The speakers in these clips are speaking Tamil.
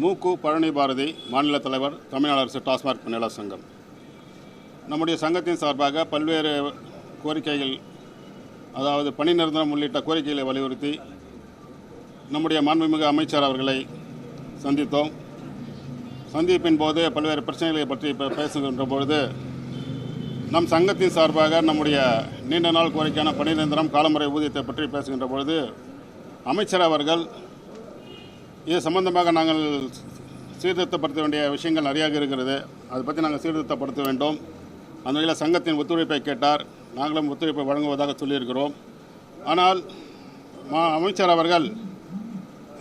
மூக்கு பழனி பாரதி, மாநில தலைவர், தமிழ்நாடு அரசு டாஸ்மாக் பணியாளர் சங்கம். நம்முடைய சங்கத்தின் சார்பாக பல்வேறு கோரிக்கைகள், அதாவது பணி நிரந்தரம் உள்ளிட்ட கோரிக்கைகளை வலியுறுத்தி நம்முடைய மாண்புமிகு அமைச்சர் அவர்களை சந்தித்தோம். சந்திப்பின் போது பல்வேறு பிரச்சனைகளை பற்றி பேசுகின்ற பொழுது நம் சங்கத்தின் சார்பாக நம்முடைய நீண்ட நாள் கோரிக்கையான பணி நிரந்தரம், காலமுறை ஊதியத்தை பற்றி பேசுகின்ற பொழுது அமைச்சர் அவர்கள் இது சம்பந்தமாக நாங்கள் சீர்திருத்தப்படுத்த வேண்டிய விஷயங்கள் நிறையாக இருக்கிறது, அதை பற்றி நாங்கள் சீர்திருத்தப்படுத்த வேண்டும். அந்த வகையில் சங்கத்தின் ஒத்துழைப்பை கேட்டார். நாங்களும் ஒத்துழைப்பை வழங்குவதாக சொல்லியிருக்கிறோம். ஆனால் அமைச்சர் அவர்கள்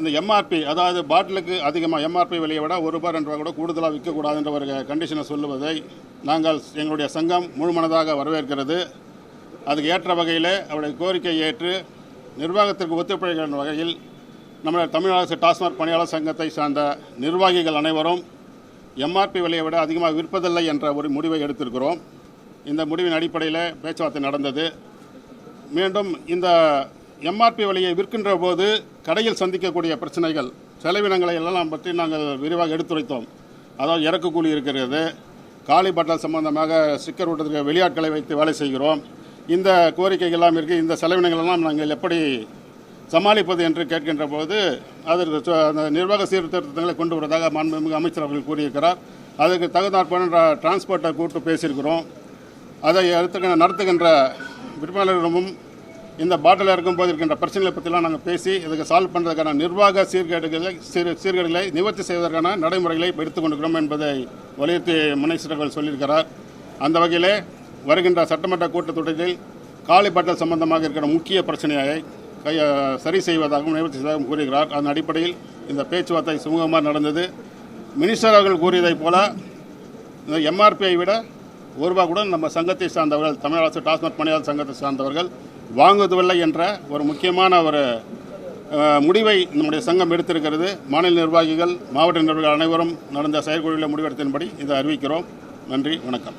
இந்த எம்ஆர்பி, அதாவது பாட்டிலுக்கு அதிகமாக எம்ஆர்பி விலையை விட ₹1 2 ரூபா கூட கூடுதலாக விற்கக்கூடாது என்ற ஒரு கண்டிஷனை சொல்லுவதை நாங்கள் எங்களுடைய சங்கம் முழுமனதாக வரவேற்கிறது. அதுக்கு ஏற்ற வகையில் அவருடைய கோரிக்கையை ஏற்று நிர்வாகத்திற்கு ஒத்துழைக்கின்ற வகையில் நம்முடைய தமிழ்நாடு அரசு டாஸ்மாக் பணியாளர் சங்கத்தை சார்ந்த நிர்வாகிகள் அனைவரும் எம்ஆர்பி விலையை விட அதிகமாக விற்பதில்லை என்ற ஒரு முடிவை எடுத்திருக்கிறோம். இந்த முடிவின் அடிப்படையில் பேச்சுவார்த்தை நடந்தது. மீண்டும் இந்த எம்ஆர்பி விலையை விற்கின்ற போது கடையில் சந்திக்கக்கூடிய பிரச்சனைகள், செலவினங்களை எல்லாம் பற்றி நாங்கள் விரிவாக எடுத்துரைத்தோம். அதாவது இறக்கு கூலி இருக்கிறது, காலி பாட்டல் சம்பந்தமாக ஸ்டிக்கர் ஓட்டுறதுக்கு வெளியாட்களை வைத்து வேலை செய்கிறோம். இந்த கோரிக்கைகள் எல்லாம் இருக்குது. இந்த செலவினங்கள் எல்லாம் நாங்கள் எப்படி சமாளிப்பது என்று கேட்கின்ற போது அதற்கு அந்த நிர்வாக சீர்திருத்தங்களை கொண்டு வருவதாக மாண்புமிகு அமைச்சர் அவர்கள் கூறியிருக்கிறார். அதுக்கு தகுந்தாற்போன்ற டிரான்ஸ்போர்ட்டை கூப்பிட்டு பேசியிருக்கிறோம். அதை நடத்துகின்ற விற்பனையாளரிடமும் இந்த பாட்டில் இருக்கும்போது இருக்கின்ற பிரச்சனைகளை பற்றிலாம் நாங்கள் பேசி இதுக்கு சால்வ் பண்ணுறதுக்கான நிர்வாக சீர்கேடுகளை நிவர்த்தி செய்வதற்கான நடைமுறைகளை எடுத்துக் கொண்டிருக்கிறோம் என்பதை வலியுறுத்தி அமைச்சர்கள் சொல்லியிருக்கிறார். அந்த வகையிலே வருகின்ற சட்டமன்ற கூட்டத்தொடரில் காலி பாட்டில் சம்பந்தமாக இருக்கிற முக்கிய பிரச்சனையை சரி செய்வதாகவும் நிவர்த்தி செய்வதாகவும் கூறுகிறார். அதன் அடிப்படையில் இந்த பேச்சுவார்த்தை சுமூகமாக நடந்தது. மினிஸ்டர் அவர்கள் கூறியதைப் போல இந்த எம்ஆர்பியை விட ₹1 கூட நம்ம சங்கத்தை சார்ந்தவர்கள், தமிழ்நாடு அரசு டாஸ்மாக் பணியாளர் சங்கத்தை சார்ந்தவர்கள் வாங்குவதில்லை என்ற ஒரு முக்கியமான ஒரு முடிவை நம்முடைய சங்கம் எடுத்திருக்கிறது. மாநில நிர்வாகிகள், மாவட்ட நிர்வாகிகள் அனைவரும் நடந்த செயற்குழுவில் முடிவெடுத்தபடி இதை அறிவிக்கிறோம். நன்றி, வணக்கம்.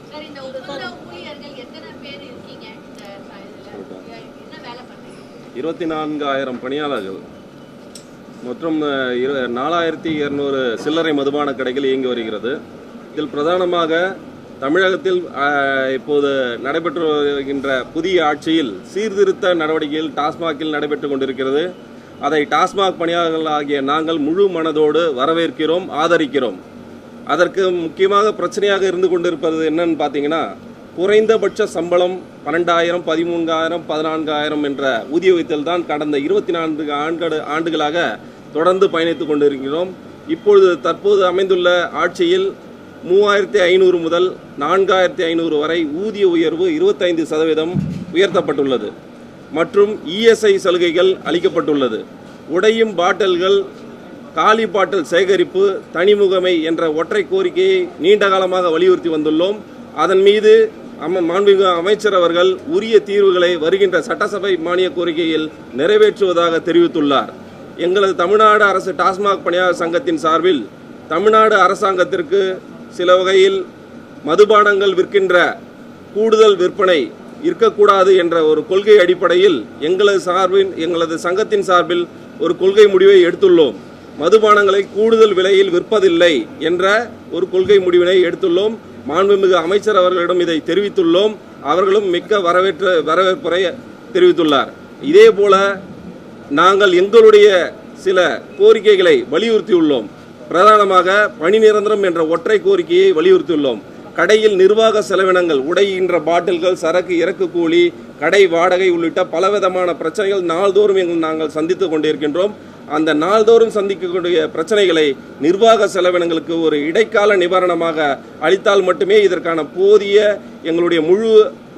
24,000 பணியாளர்கள் மற்றும் 4,200 சில்லறை மதுபான கடைகள் இயங்கி வருகிறது. இதில் பிரதானமாக தமிழகத்தில் இப்போது நடைபெற்று வருகின்ற புதிய ஆட்சியில் சீர்திருத்த நடவடிக்கைகள் டாஸ்மாகில் நடைபெற்று கொண்டிருக்கிறது. அதை டாஸ்மாக் பணியாளர்கள் ஆகிய நாங்கள் முழு மனதோடு வரவேற்கிறோம், ஆதரிக்கிறோம். அதற்கு முக்கியமாக பிரச்சனையாக இருந்து கொண்டிருப்பது என்னன்னு பார்த்தீங்கன்னா, குறைந்தபட்ச சம்பளம் 12,000, 13,000, 14,000 என்ற ஊதிய உயர்த்தல் தான் கடந்த 24 ஆண்டுகளாக தொடர்ந்து பயணித்துக் கொண்டிருக்கிறோம். இப்பொழுது தற்போது அமைந்துள்ள ஆட்சியில் 3,500 முதல் 4,500 வரை ஊதிய உயர்வு 25% உயர்த்தப்பட்டுள்ளது மற்றும் இஎஸ்ஐ சலுகைகள் அளிக்கப்பட்டுள்ளது. உடையும் பாட்டில்கள், காலி பாட்டில் சேகரிப்பு, தனிமுகமை என்ற ஒற்றை கோரிக்கையை நீண்ட காலமாக வலியுறுத்தி வந்துள்ளோம். அதன் மீது மாண்புமிகு அமைச்சர் அவர்கள் உரிய தீர்வுகளை வருகின்ற சட்டசபை மானிய கோரிக்கையில் நிறைவேற்றுவதாக தெரிவித்துள்ளார். எங்களது தமிழ்நாடு அரசு டாஸ்மாக் பணியாளர் சங்கத்தின் சார்பில் தமிழ்நாடு அரசாங்கத்திற்கு சில வகையில் மதுபானங்கள் விற்கின்ற கூடுதல் விற்பனை இருக்கக்கூடாது என்ற ஒரு கொள்கை அடிப்படையில் எங்களது சங்கத்தின் சார்பில் ஒரு கொள்கை முடிவை எடுத்துள்ளோம். மதுபானங்களை கூடுதல் விலையில் விற்பதில்லை என்ற ஒரு கொள்கை முடிவினை எடுத்துள்ளோம். மாண்புமிகு அமைச்சர் அவர்களிடம் இதை தெரிவித்துள்ளோம். அவர்களும் மிக்க வரவேற்புரை தெரிவித்துள்ளார். இதே போல நாங்கள் எங்களுடைய சில கோரிக்கைகளை வலியுறுத்தியுள்ளோம். பிரதானமாக பணி நிரந்தரம் என்ற ஒற்றை கோரிக்கையை வலியுறுத்தியுள்ளோம். கடையில் நிர்வாக செலவினங்கள், உடைகின்ற பாட்டில்கள், சரக்கு இறக்கு கூலி, கடை வாடகை உள்ளிட்ட பலவிதமான பிரச்சனைகள் நாள்தோறும் நாங்கள் சந்தித்து கொண்டிருக்கின்றோம். அந்த நாள்தோறும் சந்திக்கக்கூடிய பிரச்சனைகளை நிர்வாக செலவினங்களுக்கு ஒரு இடைக்கால நிவாரணமாக அளித்தால் மட்டுமே இதற்கான போதிய எங்களுடைய முழு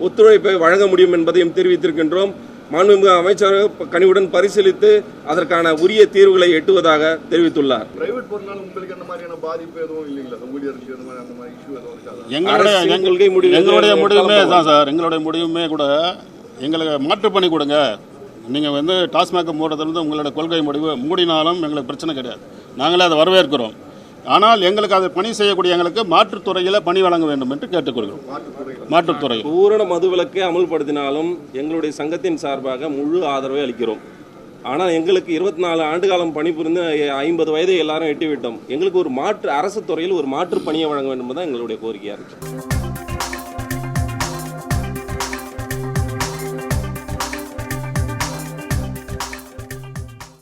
ஒத்துழைப்பை வழங்க முடியும் என்பதையும் தெரிவித்திருக்கின்றோம். மாண்புமிகு அமைச்சர் கனிவுடன் பரிசீலித்து அதற்கான உரிய தீர்வுகளை எட்டுவதாக தெரிவித்துள்ளார். எங்களுடைய முடிவுமே கூட எங்களுக்கு மாற்று பண்ணி கொடுங்க. நீங்கள் டாஸ்மாக் மூடுறதுலேருந்து உங்களோட கொள்கை முடிவு மூடினாலும் எங்களுக்கு பிரச்சனை கிடையாது. நாங்களே அதை வரவேற்கிறோம். ஆனால் எங்களுக்கு அதை பணி செய்யக்கூடிய எங்களுக்கு மாற்றுத்துறையில் பணி வழங்க வேண்டும் என்று கேட்டுக்கொள்கிறோம். மாற்றுத்துறை பூரண மதுவிலக்கை அமல்படுத்தினாலும் எங்களுடைய சங்கத்தின் சார்பாக முழு ஆதரவை அளிக்கிறோம். ஆனால் எங்களுக்கு 24 ஆண்டு காலம் பணிபுரிந்து 50 வயதை எல்லாரும் எட்டிவிட்டோம். எங்களுக்கு ஒரு மாற்று அரசு துறையில் ஒரு மாற்று பணியை வழங்க வேண்டும் தான் எங்களுடைய கோரிக்கையாக இருக்குது.